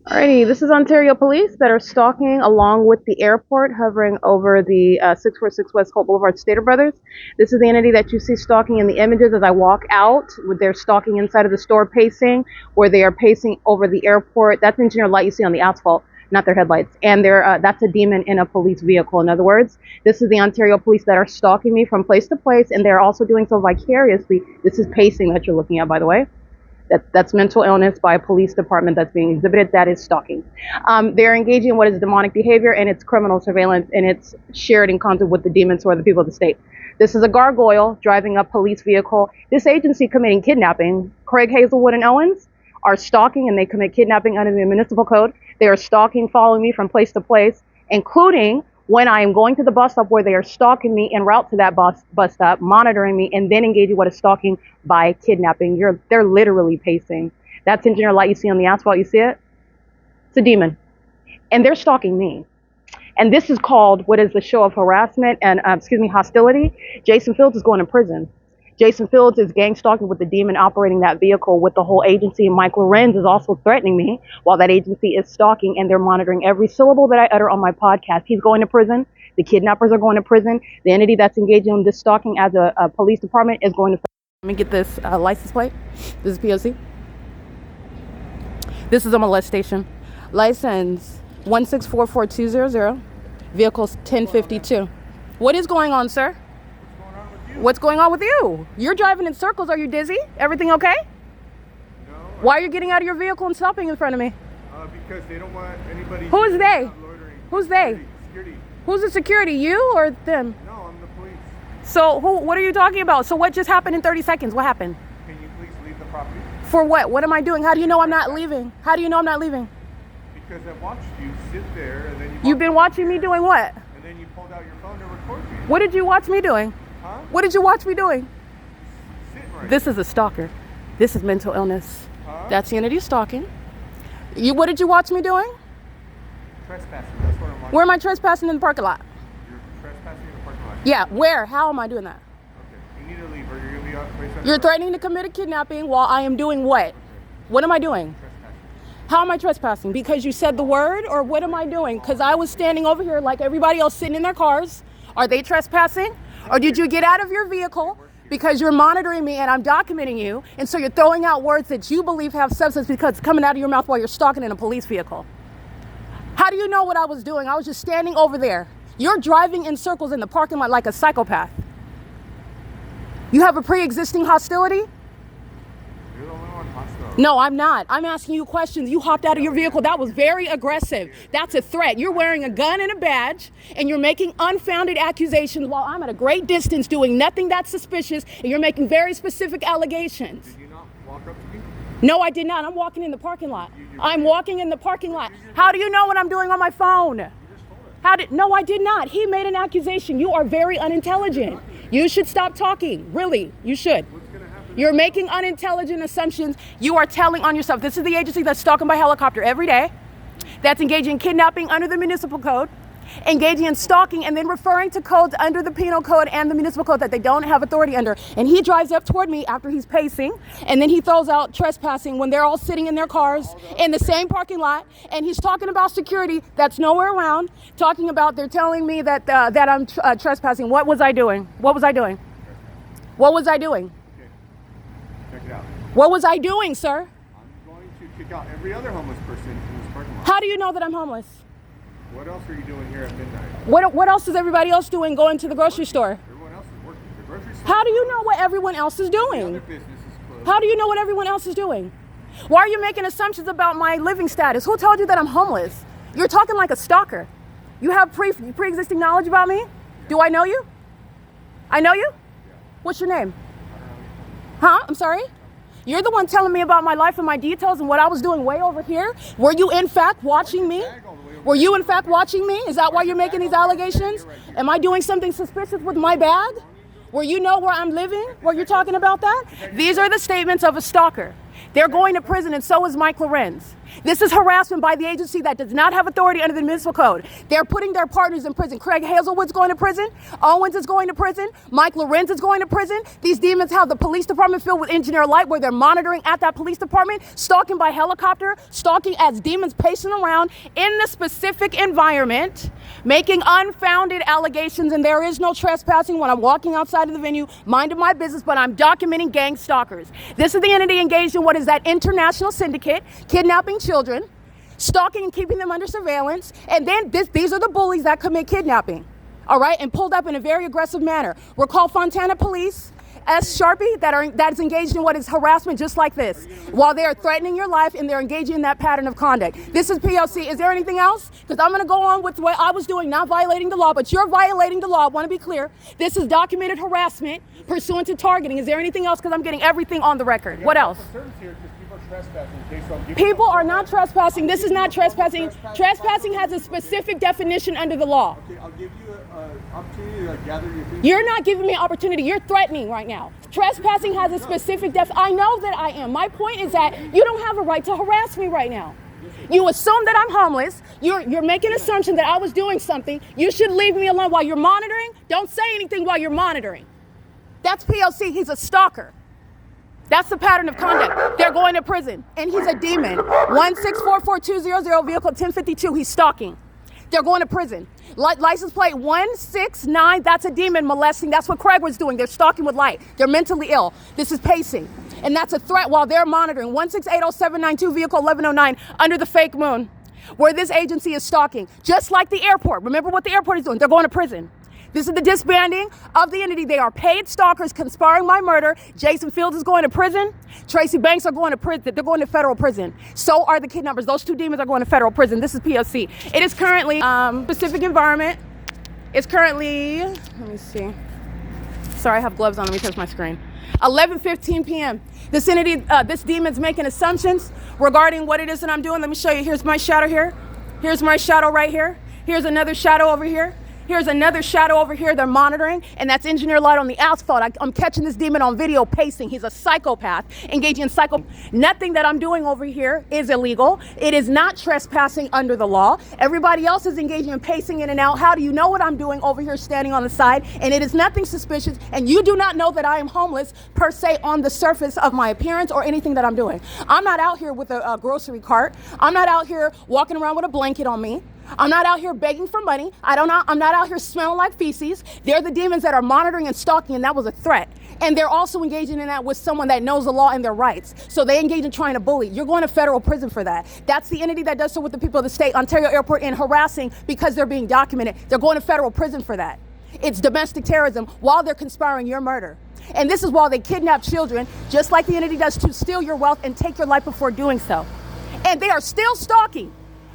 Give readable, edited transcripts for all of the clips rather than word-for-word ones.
Alrighty, this is Ontario Police that are stalking along with the airport, hovering over the 646 West Holt Boulevard, Stater Brothers. This is the entity that you see stalking in the images as I walk out. They're stalking inside of the store, pacing, where they are pacing over the airport. That's engineer light you see on the asphalt, not their headlights. And that's a demon in a police vehicle. In other words, this is the Ontario Police that are stalking me from place to place, and they're also doing so vicariously. This is pacing that you're looking at, by the way. That's mental illness by a police department that's being exhibited. That is stalking. They're engaging in what is demonic behavior, and it's criminal surveillance, and it's shared in concert with the demons who are the people of the state. This is a gargoyle driving a police vehicle. This agency committing kidnapping, Craig, Hazelwood, and Owens, are stalking, and they commit kidnapping under the municipal code. They are stalking, following me from place to place, including when I am going to the bus stop where they are stalking me en route to that bus stop, monitoring me, and then engaging what is stalking by kidnapping. They're literally pacing. That's engineer light you see on the asphalt. You see it? It's a demon. And they're stalking me. And this is called what is the show of harassment and, hostility. Jason Fields is going to prison. Jason Fields is gang stalking with the demon operating that vehicle with the whole agency. And Mike LORENZ is also threatening me while that agency is stalking, and they're monitoring every syllable that I utter on my podcast. He's going to prison. The kidnappers are going to prison. The entity that's engaging in this stalking as a police department is going to. Let me get this license plate. This is P.O.C. This is a molestation. License 1644200. Vehicles 1052. What is going on, sir? What's going on with you? You're driving in circles. Are you dizzy? Everything okay? No. Why are you getting out of your vehicle and stopping in front of me? Because they don't want anybody. Who is they? Who's they? Security. Who's the security? You or them? No, I'm the police. So what are you talking about? So what just happened in 30 seconds? What happened? Can you please leave the property? For what? What am I doing? How do you know I'm not leaving? How do you know I'm not leaving? Because I watched you sit there and then You've been watching me doing what? And then you pulled out your phone to record me. What did you watch me doing? Huh? What did you watch me doing? Sitting right This is a stalker. This is mental illness. Huh? That's the entity stalking. What did you watch me doing? Trespassing. That's what I'm watching. Where am I trespassing in the parking lot? You're trespassing in the parking lot. Yeah, where? How am I doing that? Okay. You need to leave or you're going to be placed under You're arrest. threatening to commit a kidnapping while I am doing what? What am I doing? Trespassing. How am I trespassing? Because you said the word, or what am I doing? Because I was standing over here like everybody else sitting in their cars. Are they trespassing? Or did you get out of your vehicle because you're monitoring me and I'm documenting you, and so you're throwing out words that you believe have substance because it's coming out of your mouth while you're stalking in a police vehicle? How do you know what I was doing? I was just standing over there. You're driving in circles in the parking lot like a psychopath. You have a pre-existing hostility? You're the only one hostile. No, I'm not. I'm asking you questions. You hopped out of your vehicle. That was very aggressive. That's a threat. You're wearing a gun and a badge, and you're making unfounded accusations while I'm at a great distance doing nothing that's suspicious, and you're making very specific allegations. Did you not walk up to me? No, I did not. I'm walking in the parking lot. I'm walking in the parking lot. How do you know what I'm doing on my phone? No, I did not. He made an accusation. You are very unintelligent. You should stop talking. Really, you should. What's going to happen? You're making unintelligent assumptions. You are telling on yourself. This is the agency that's stalking by helicopter every day, that's engaging in kidnapping under the municipal code, engaging in stalking, and then referring to codes under the penal code and the municipal code that they don't have authority under. And he drives up toward me after he's pacing, and then he throws out trespassing when they're all sitting in their cars in the same parking lot, and he's talking about security that's nowhere around, talking about, they're telling me that that I'm trespassing. What was I doing? What was I doing? What was I doing? Okay. Check it out. What was I doing, sir? I'm going to kick out every other homeless person in this parking lot. How do you know that I'm homeless? What else are you doing here at midnight? What else is everybody else doing going to the grocery store? Everyone else is working. The grocery store. How do you know what everyone else is The doing? other business is closed. How do you know what everyone else is doing? Why are you making assumptions about my living status? Who told you that I'm homeless? You're talking like a stalker. You have pre-existing knowledge about me? Do I know you? I know you? What's your name? Huh? I'm sorry? You're the one telling me about my life and my details and what I was doing way over here. Were you in fact watching me? Were you in fact watching me? Is that why you're making these allegations? Am I doing something suspicious with my bag? Where you know where I'm living? Where you're talking about that? These are the statements of a stalker. They're going to prison, and so is Mike LORENZ. This is harassment by the agency that does not have authority under the municipal code. They're putting their partners in prison. Craig Hazelwood's going to prison. Owens is going to prison. Mike LORENZ is going to prison. These demons have the police department filled with engineer light where they're monitoring at that police department, stalking by helicopter, stalking as demons pacing around in the specific environment, making unfounded allegations, and there is no trespassing when I'm walking outside of the venue, minding my business, but I'm documenting gang stalkers. This is the entity engaged in what is that international syndicate, kidnapping children, stalking and keeping them under surveillance, and then these are the bullies that commit kidnapping, all right, and pulled up in a very aggressive manner. Recall Fontana Police, S. Sharpie, that is engaged in what is harassment just like this, while they are threatening your life and they're engaging in that pattern of conduct. This is P.O.C. Is there anything else? Because I'm going to go on with what I was doing, not violating the law, but you're violating the law. I want to be clear. This is documented harassment pursuant to targeting. Is there anything else? Because I'm getting everything on the record. What else? People are not trespassing. This is not trespassing. Trespassing has a specific definition under the law. Okay, I'll give you an opportunity to gather your things. You're not giving me an opportunity. You're threatening right now. Trespassing has a specific I know that I am. My point is that you don't have a right to harass me right now. You assume that I'm homeless. You're making an assumption that I was doing something. You should leave me alone while you're monitoring. Don't say anything while you're monitoring. That's P.O.C. He's a stalker. That's the pattern of conduct. They're going to prison. And he's a demon. 1644200, vehicle 1052. He's stalking. They're going to prison. License plate 169, that's a demon molesting. That's what Craig was doing. They're stalking with light. They're mentally ill. This is pacing. And that's a threat while they're monitoring. 1680792, vehicle 1109, under the fake moon, where this agency is stalking. Just like the airport. Remember what the airport is doing. They're going to prison. This is the disbanding of the entity. They are paid stalkers conspiring my murder. Jason Fields is going to prison. Tracy Banks are going to prison. They're going to federal prison. So are the kidnappers. Those two demons are going to federal prison. This is P.O.C. It is currently specific environment. It's currently, let me see. Sorry, I have gloves on. Let me touch my screen. 11:15 p.m. This entity, this demon's making assumptions regarding what it is that I'm doing. Let me show you. Here's my shadow here. Here's my shadow right here. Here's another shadow over here. Here's another shadow over here they're monitoring, and that's engineer light on the asphalt. I'm catching this demon on video pacing. He's a psychopath, engaging in Nothing that I'm doing over here is illegal. It is not trespassing under the law. Everybody else is engaging in pacing in and out. How do you know what I'm doing over here standing on the side? And it is nothing suspicious, and you do not know that I am homeless per se on the surface of my appearance or anything that I'm doing. I'm not out here with a grocery cart. I'm not out here walking around with a blanket on me. I'm not out here begging for money. I'm not out here smelling like feces. They're the demons that are monitoring and stalking, and that was a threat. And they're also engaging in that with someone that knows the law and their rights. So they engage in trying to bully. You're going to federal prison for that. That's the entity that does so with the people of the state, Ontario Airport, and harassing because they're being documented. They're going to federal prison for that. It's domestic terrorism while they're conspiring your murder. And this is while they kidnap children, just like the entity does, to steal your wealth and take your life before doing so. And they are still stalking.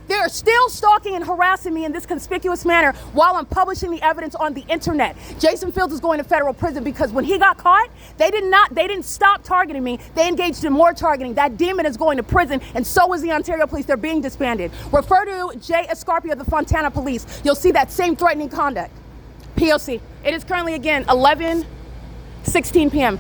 They are still stalking and harassing me in this conspicuous manner while I'm publishing the evidence on the internet. Jason Fields is going to federal prison because when he got caught, they didn't stop targeting me. They engaged in more targeting. That demon is going to prison, and so is the Ontario Police. They're being disbanded. Refer to Jay Escarpia of the Fontana Police. You'll see that same threatening conduct. P.O.C. It is currently, again, 11:16 p.m.